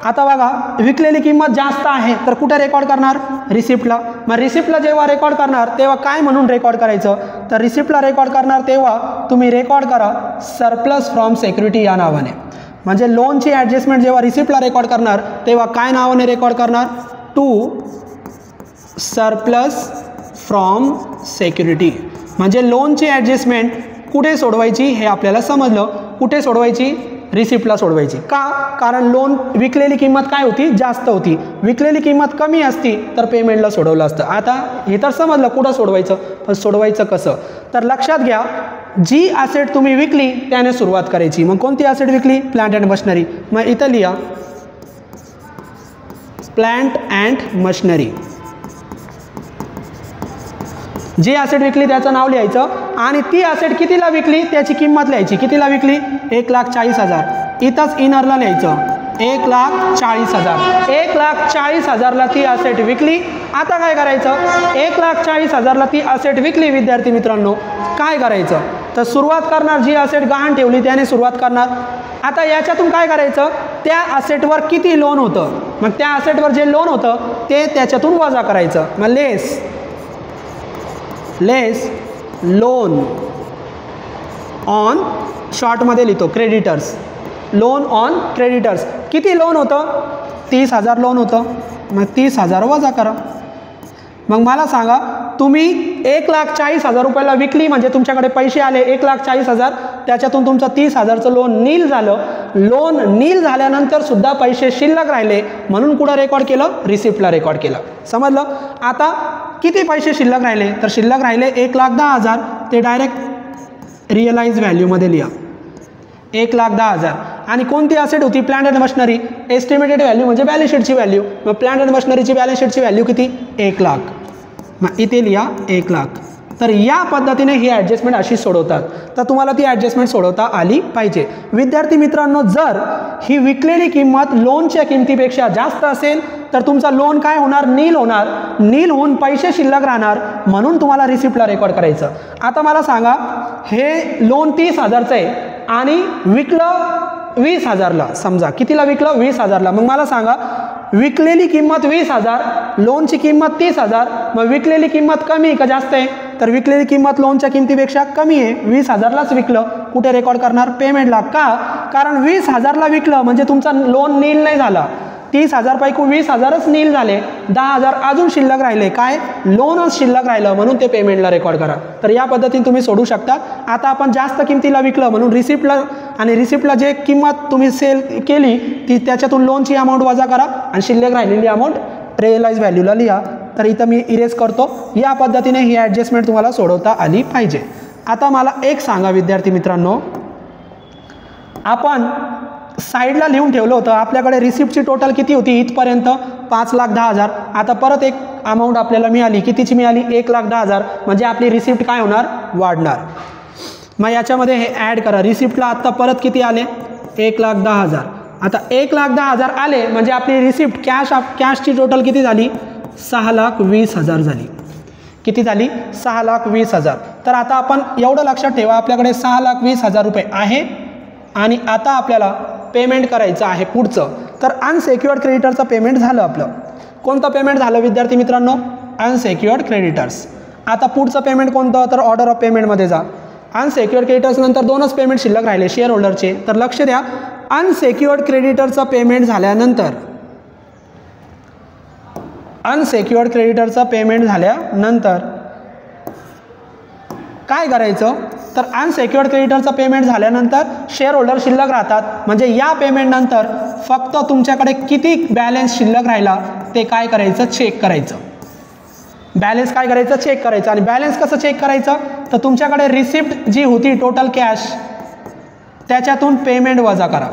आता बघा, विकलेली किंमत जास्त आहे तर कुठे रेकॉर्ड करणार? रिसिप्टला. मग रिसिप्टला जेव्हा रेकॉर्ड करणार तेव्हा काय म्हणून रेकॉर्ड करायचं? तर रिसिप्टला रेकॉर्ड करणार तेव्हा तुम्ही रेकॉर्ड करा सरप्लस फ्रॉम सिक्युरिटी या नावाने. म्हणजे लोनची ॲडजस्टमेंट जेव्हा रिसिप्टला रेकॉर्ड करणार तेव्हा काय नावाने रेकॉर्ड करणार? To surplus from security. म्हणजे लोनची ॲडजस्टमेंट कुठे सोडवायची हे आपल्याला समजलं. कुठे सोडवायची? रिसिप्टला सोडवायची. का? कारण लोन विकलेली किंमत काय होती? जास्त होती. विकलेली किंमत कमी असती तर पेमेंटला सोडवलं असतं. आता हे तर समजलं कुठं सोडवायचं, पण सोडवायचं कसं? तर लक्षात घ्या, जी ॲसेट तुम्ही विकली त्याने सुरुवात करायची. मग कोणती ॲसेट विकली? Plant and machinery. मग इथं लिहा प्लॅन्ट अँड मशिनरी. जी ॲसेट विकली त्याचं नाव लिहायचं आणि ती ॲसेट कितीला विकली त्याची किंमत लिहायची. कितीला विकली? 1,40,000. इथंच इनरला लिहायचं 1,40,000. 1,40,000ला ती ॲसेट विकली. आता काय करायचं? 1,40,000ला ती ॲसेट विकली विद्यार्थी मित्रांनो. काय करायचं? तर सुरुवात करणार, जी ॲसेट गहाण ठेवली त्याने सुरुवात करणार. आता याच्यातून काय करायचं? त्या ॲसेटवर किती लोन होतं, मग त्या ॲसेटवर जे लोन होतं ते त्याच्यातून वजा करायचं. मग लेस लोन ऑन, शॉर्टमध्ये लिहितो क्रेडिटर्स, लोन ऑन क्रेडिटर्स. किती लोन होतं? 30,000 लोन होतं. मग 30,000 वजा करा. मग मला सांगा, तुम्ही 1,40,000 रुपयाला विकली म्हणजे तुमच्याकडे पैसे आले 1,40,000, त्याच्यातून तुमचं 30,000चं लोन नील झालं. लोन नील झाल्यानंतर सुद्धा पैसे शिल्लक राहिले म्हणून कुठं रेकॉर्ड केलं? रिसिप्टला रेकॉर्ड केलं. समजलं? आता किती पैसे शिल्लक राहिले? तर शिल्लक राहिले 1,10,000. ते डायरेक्ट रिअलाइज व्हॅल्यूमध्ये लिहा 1,10,000. आणि कोणती असेट होती? Plant and machinery. Estimated value म्हणजे बॅलन्स शीटची व्हॅल्यू. मग प्लांट अँड मशिनरीची बॅलन्स शीटची व्हॅल्यू किती? 1,00,000. मग इथे लिहा 1,00,000. तर या पद्धतीने ही ॲडजस्टमेंट अशी सोडवतात. तर तुम्हाला ती ॲडजस्टमेंट सोडवता आली पाहिजे. विद्यार्थी मित्रांनो, जर ही विकलेली किंमत लोनच्या किमतीपेक्षा जास्त असेल तर तुमचा लोन काय होणार? नील होणार. नील होऊन पैसे शिल्लक राहणार म्हणून तुम्हाला रिसिप्टला रेकॉर्ड करायचं. आता मला सांगा, हे लोन 30,000चं आहे आणि विकलं 20,000ला. समजा कितीला विकलं? 20,000ला. मग मला सांगा, विकलेली किंमत 20,000, लोनची किंमत 30,000. मग विकलेली किंमत कमी का जास्त आहे? तर विकलेली किंमत लोनच्या किमतीपेक्षा कमी आहे. 20,000लाच विकलं. कुठे रेकॉर्ड करणार? पेमेंटला. का? कारण 20,000ला विकलं म्हणजे तुमचा लोन नील नाही झाला. 30,000 पैकी 20,000च नील झाले. 10,000 अजून शिल्लक राहिले. काय? लोनच शिल्लक राहिलं म्हणून ते पेमेंटला रेकॉर्ड करा. तर या पद्धतीने तुम्ही सोडू शकता. आता आपण जास्त किमतीला विकलं म्हणून रिसिप्टला, आणि रिसिप्टला जे किंमत तुम्ही सेल केली ती त्याच्यातून लोनची अमाऊंट वजा करा आणि शिल्लक राहिलेली अमाऊंट रिअलाइज व्हॅल्यूला लिहा. तर इथं मी इरेज करतो. या पद्धतीने ही ॲडजस्टमेंट तुम्हाला सोडवता आली पाहिजे. आता मला एक सांगा विद्यार्थी मित्रांनो, आपण साईडला लिहून ठेवलं होतं आपल्याकडे रिसिप्टची टोटल किती होती इथपर्यंत? 5,10,000. आता परत एक अमाऊंट आपल्याला मिळाली. कितीची मिळाली? 1,10,000. म्हणजे आपली रिसिप्ट काय होणार? वाढणार. मग याच्यामध्ये हे ॲड करा. रिसिप्टला आत्ता परत किती आले? 1,10,000. आता 1,10,000 आले म्हणजे आपली रिसिप्ट कॅशची टोटल किती झाली? 6,20,000 झाली. किती झाली? 6,20,000. तर आता आपण एवढं लक्षात ठेवा, आपल्याकडे 6,20,000 रुपये आहे आणि आता आपल्याला पेमेंट करायचं आहे पुढचं. तर अनसेक्युअर्ड क्रेडिटरचं पेमेंट झालं आपलं. कोणतं पेमेंट झालं विद्यार्थी मित्रांनो? Unsecured creditors. आता पुढचं पेमेंट कोणतं? तर ऑर्डर ऑफ पेमेंटमध्ये जा. अनसेक्युअर्ड क्रेडिटर्स नंतर 2च पेमेंट शिल्लक राहिले शेअर होल्डरचे. तर लक्ष द्या, अनसेक्युअर्ड क्रेडिटरचं पेमेंट झाल्यानंतर काय करायचं? तर अनसेक्युअर्ड क्रेडिटरचं पेमेंट झाल्यानंतर शेअर होल्डर शिल्लक राहतात. म्हणजे या पेमेंट नंतर फक्त तुमच्याकडे किती बॅलन्स शिल्लक राहिला ते काय करायचं? चेक करायचं. बॅलन्स काय करायचं? चेक करायचं. आणि बॅलन्स कसं चेक करायचं? तर तुमच्याकडे रिसिप्ट जी होती टोटल कॅश त्याच्यातून पेमेंट वजा करा.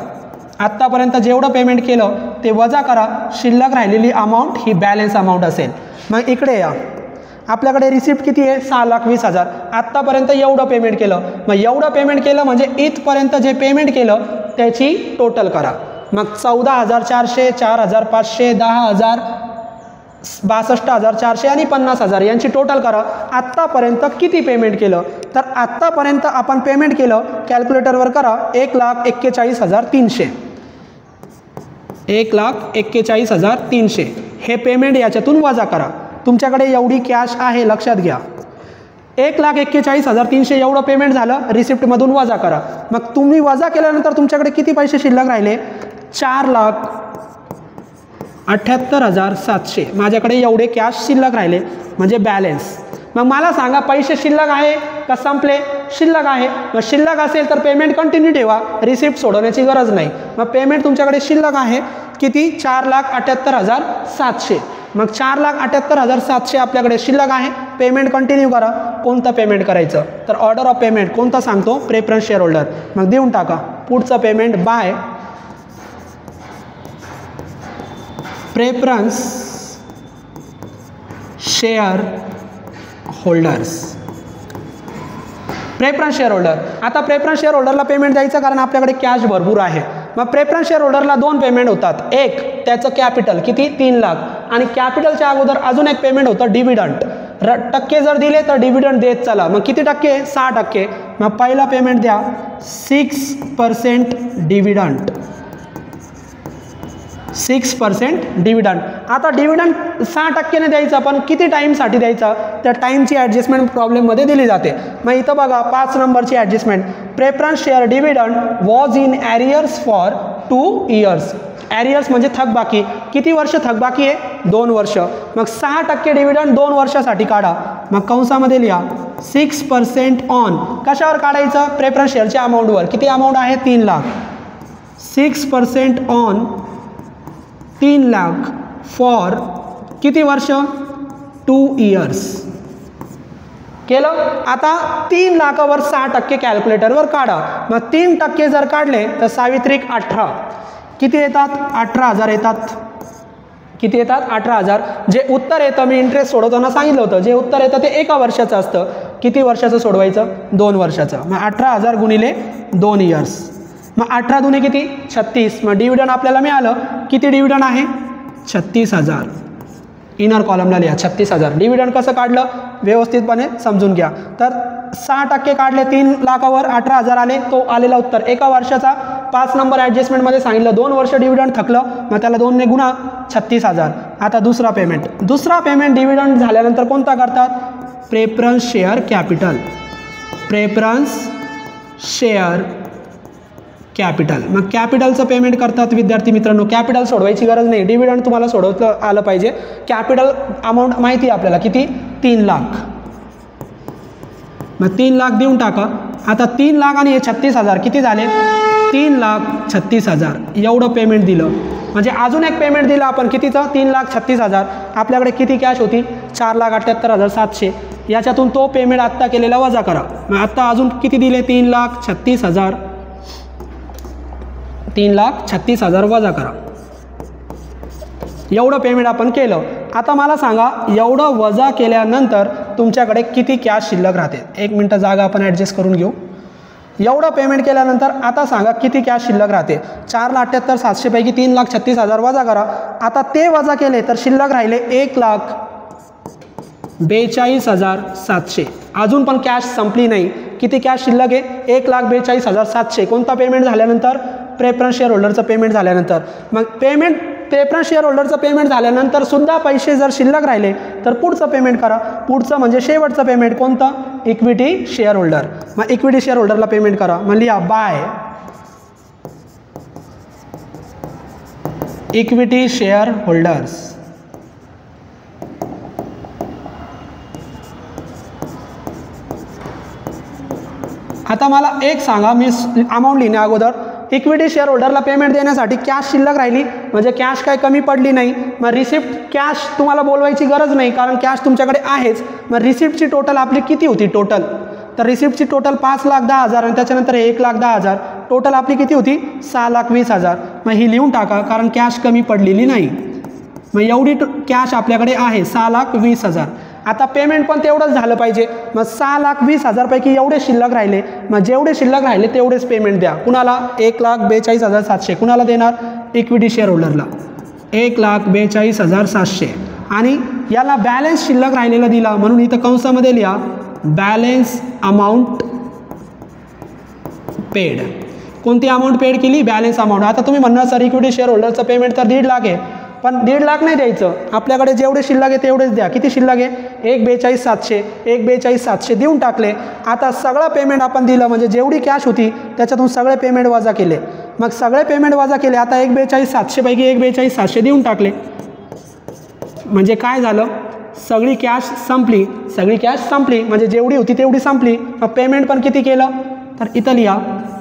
आत्तापर्यंत जेवढं पेमेंट केलं ते वजा करा. शिल्लक राहिलेली अमाऊंट ही बॅलन्स अमाऊंट असेल. मग इकडे या, आपल्याकडे रिसिप्ट किती आहे? 6,20,000. आत्तापर्यंत एवढं पेमेंट केलं. मग एवढं पेमेंट केलं म्हणजे इथपर्यंत जे पेमेंट केलं त्याची टोटल करा. मग 14,400, 4,500, 10,000, 62,400 आणि 50,000 यांची टोटल करा. आत्तापर्यंत किती पेमेंट केलं? तर आत्तापर्यंत आपण पेमेंट केलं, कॅल्क्युलेटरवर करा, 1,41,300. 1,41,300 हे पेमेंट याच्यातून वजा करा. तुमच्याकडे एवढी कॅश आहे लक्षात घ्या. 1,41,300 एवढं पेमेंट झालं, रिसिप्टमधून वजा करा. मग तुम्ही वजा केल्यानंतर तुमच्याकडे किती पैसे शिल्लक राहिले? 4,78,700. माझ्याकडे एवढे कॅश शिल्लक राहिले म्हणजे बॅलन्स. मग मला सांगा, पैसे शिल्लक आहे का संपले? शिल्लक आहे. मग शिल्लक असेल तर पेमेंट कंटिन्यू ठेवा, रिसिप्ट सोडवण्याची गरज नाही. मग पेमेंट तुमच्याकडे शिल्लक आहे किती? 4,78,700. मग 4,78,700 आपल्याकडे शिल्लक आहे. पेमेंट कंटिन्यू करा. कोणतं पेमेंट करायचं? तर ऑर्डर ऑफ पेमेंट कोणता सांगतो? Preference share holder. मग देऊन टाका. पुढचं payment by preference share holders. Preference share holder. आता प्रेफरन्स शेअर होल्डरला पेमेंट द्यायचं कारण आपल्याकडे कॅश भरपूर आहे. मग प्रेफरन्स शेअर होल्डरला 2 पेमेंट होतात. एक त्याचं कॅपिटल किती? 3,00,000. आणि कॅपिटलच्या अगोदर अजून एक पेमेंट होतं डिव्हिडंड. टक्के जर दिले तर डिव्हिडंड देत चला. मग किती टक्के? 6%. मग पहिला पेमेंट द्या 6% डिव्हिडंड. 6% डिव्हिडंड. आता डिव्हिडंड 6%ने द्यायचा, पण किती टाईमसाठी द्यायचा? त्या टाईमची ॲडजस्टमेंट प्रॉब्लेममध्ये दिली जाते. मग इथं बघा 5 नंबरची adjustment. Preference share dividend was in arrears for 2 years. Arrears म्हणजे थकबाकी. किती वर्ष थकबाकी आहे? 2 वर्ष. मग 6% डिव्हिडंड 2 वर्षासाठी काढा. मग कंसामध्ये लिहा 6% ऑन. कशावर काढायचं? प्रेफरन्स शेअरच्या अमाऊंटवर. किती अमाऊंट आहे? 3 लाख. 6% ऑन 3 लाख फॉर किती वर्ष? 2 इयर्स. केलं. आता 3 लाखावर 6% कॅल्क्युलेटरवर काढा. मग 3% जर काढले तर सावित्रिक 18 किती येतात? 18,000 येतात. किती येतात? 18,000. जे उत्तर येतं मी इंटरेस्ट सोडवताना सांगितलं होतं, जे उत्तर येतं ते 1 वर्षाचं असतं. किती वर्षाचं सोडवायचं? 2 वर्षाचं. मग 18,000 गुणिले 2 इयर्स. मग 18 दुने किती? 36. मग डिव्हिडंड आपल्याला मिळालं. किती डिव्हिडंड आहे? 36,000. इनर कॉलमला लिहा 36,000. डिव्हिडंड कसं काढलं व्यवस्थितपणे समजून घ्या. तर 6% काढले 3 लाखावर 18,000 आले. तो आलेला उत्तर 1 वर्षाचा. 5 नंबर ॲडजस्टमेंटमध्ये सांगितलं 2 वर्ष डिव्हिडंड थकलं, मग त्याला 2 ने गुणा 36,000. आता दुसरा पेमेंट. दुसरा पेमेंट डिव्हिडंड झाल्यानंतर कोणता करतात? Preference share capital. Preference share capital. मग कॅपिटलचं पेमेंट करतात विद्यार्थी मित्रांनो. कॅपिटल सोडवायची गरज नाही, डिव्हिडंड तुम्हाला सोडवता आलं पाहिजे. कॅपिटल अमाऊंट माहिती आहे आपल्याला किती? 3 लाख. मग 3 लाख देऊन टाका. आता 3 लाख आणि हे 36,000 किती झाले? 3,36,000 एवढं पेमेंट दिलं. म्हणजे अजून एक पेमेंट दिलं आपण कितीचं? 3,36,000. आपल्याकडे किती कॅश होती? 4,78,700. याच्यातून तो पेमेंट आत्ता केलेला वजा करा. मग आत्ता अजून किती दिले? 3,36,000. 3,36,000 वजा करा. एवढं पेमेंट आपण केलं. आता मला सांगा एवढं वजा केल्यानंतर तुमच्याकडे किती कॅश शिल्लक राहते? 1 मिनटं जागा आपण ॲडजस्ट करून घेऊ. एवढं पेमेंट केल्यानंतर आता सांगा किती कॅश शिल्लक राहते? 4,78,700 पैकी 3,36,000 वजा करा. आता ते वजा केले तर शिल्लक राहिले 1,42,700. अजून पण कॅश संपली नाही. किती कॅश शिल्लक आहे? 1,42,700. कोणता पेमेंट झाल्यानंतर? प्रेफरन्स शेअर होल्डरचं पेमेंट झाल्यानंतर. मग पेमेंट प्रेफरन्स शेअर होल्डरचं पेमेंट झाल्यानंतर सुद्धा पैसे जर शिल्लक राहिले तर पुढचं पेमेंट करा. पुढचं म्हणजे शेवटचं पेमेंट कोणतं? Equity share holder. मग इक्विटी शेअर होल्डरला पेमेंट करा. मग लिहा बाय इक्विटी शेअर होल्डर्स. आता मला एक सांगा, मी अमाऊंट लिहिण्या अगोदर इक्विटी शेअर होल्डरला पेमेंट देण्यासाठी कॅश शिल्लक राहिली म्हणजे कॅश काय कमी पडली नाही. मग रिसिप्ट कॅश तुम्हाला बोलवायची गरज नाही कारण कॅश तुमच्याकडे आहेच. मग रिसिप्टची टोटल आपली किती होती टोटल? तर रिसिप्टची टोटल 5,10,000 आणि त्याच्यानंतर 1,10,000. टोटल आपली किती होती? 6,20,000. मग ही लिहून टाका कारण कॅश कमी पडलेली नाही. मग एवढी कॅश आपल्याकडे आहे 6,20,000. आता पेमेंट पण तेवढंच झालं पाहिजे. मग 6,20,000 पैकी एवढे शिल्लक राहिले. मग जेवढे शिल्लक राहिले तेवढेच पेमेंट द्या. कुणाला? 1,42,700. कुणाला देणार? इक्विटी शेअर होल्डरला 1,42,700. आणि याला बॅलन्स शिल्लक राहिलेला दिला म्हणून इथं कंसामध्ये लिहा बॅलन्स अमाऊंट पेड. कोणती अमाऊंट पेड केली? Balance amount. आता तुम्ही म्हणणार सर इक्विटी शेअर होल्डरचं पेमेंट तर 1.5 लाख आहे. पण 1.5 लाख नाही द्यायचं. आपल्याकडे जेवढे शिल्लक आहे तेवढेच द्या. किती शिल्लक आहे? 1,42,700. 1,42,700 देऊन टाकले. आता सगळं पेमेंट आपण दिलं म्हणजे जेवढी कॅश होती त्याच्यातून सगळे पेमेंट वजा केले. मग सगळे पेमेंट वजा केले. आता 1,42,700 पैकी 1,42,700 देऊन टाकले. म्हणजे काय झालं? सगळी कॅश संपली. सगळी कॅश संपली म्हणजे जेवढी होती तेवढी संपली. मग पेमेंट पण किती केलं? तर इथं लिहा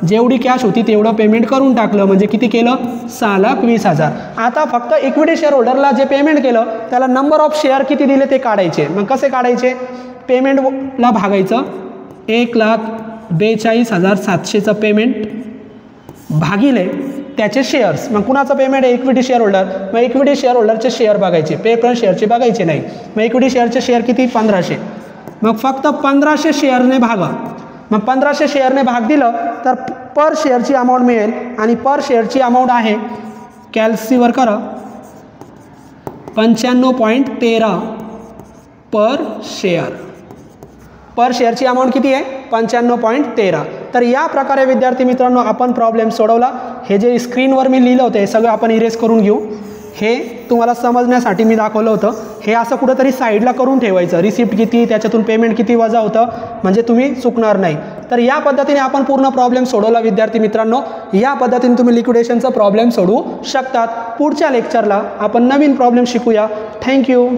जेवढी कॅश होती तेवढं पेमेंट करून टाकलं म्हणजे किती केलं? 6,20,000. आता फक्त इक्विटी शेअर होल्डरला जे पेमेंट केलं त्याला नंबर ऑफ शेअर किती दिले ते काढायचे. मग कसे काढायचे? पेमेंटला भागायचं 1,42,700चं पेमेंट भागिले त्याचे शेअर्स. मग कुणाचं पेमेंट आहे? Equity share holder. मग इक्विटी शेअर होल्डरचे शेअर बघायचे, प्रेफरन्स शेअरचे बघायचे नाही. मग इक्विटी शेअरचे शेअर किती? 1,500. मग फक्त 1,500 शेअरने भागा. मग 1,500 शेअरने भाग दिलं तर पर शेअरची अमाऊंट मिळेल आणि पर शेअरची अमाऊंट आहे कॅल्सीवर करा 95.13 पर शेअर. पर शेअरची अमाऊंट किती आहे? 95.13. तर या प्रकारे विद्यार्थी मित्रांनो आपण प्रॉब्लेम सोडवला. हे जे स्क्रीनवर मी लिहिलं होतं हे सगळं आपण इरेज करून घेऊ. हे तुम्हाला समजण्यासाठी मी दाखवलं होतं. हे असं कुठंतरी साईडला करून ठेवायचं, रिसिप्ट किती, त्याच्यातून पेमेंट किती वजा होतं, म्हणजे तुम्ही चुकणार नाही. तर या पद्धतीने आपण पूर्ण प्रॉब्लेम सोडवला विद्यार्थी मित्रांनो. या पद्धतीने तुम्ही लिक्विडेशनचा प्रॉब्लेम सोडवू शकतात. पुढच्या लेक्चरला आपण नवीन प्रॉब्लेम शिकूया. थँक्यू.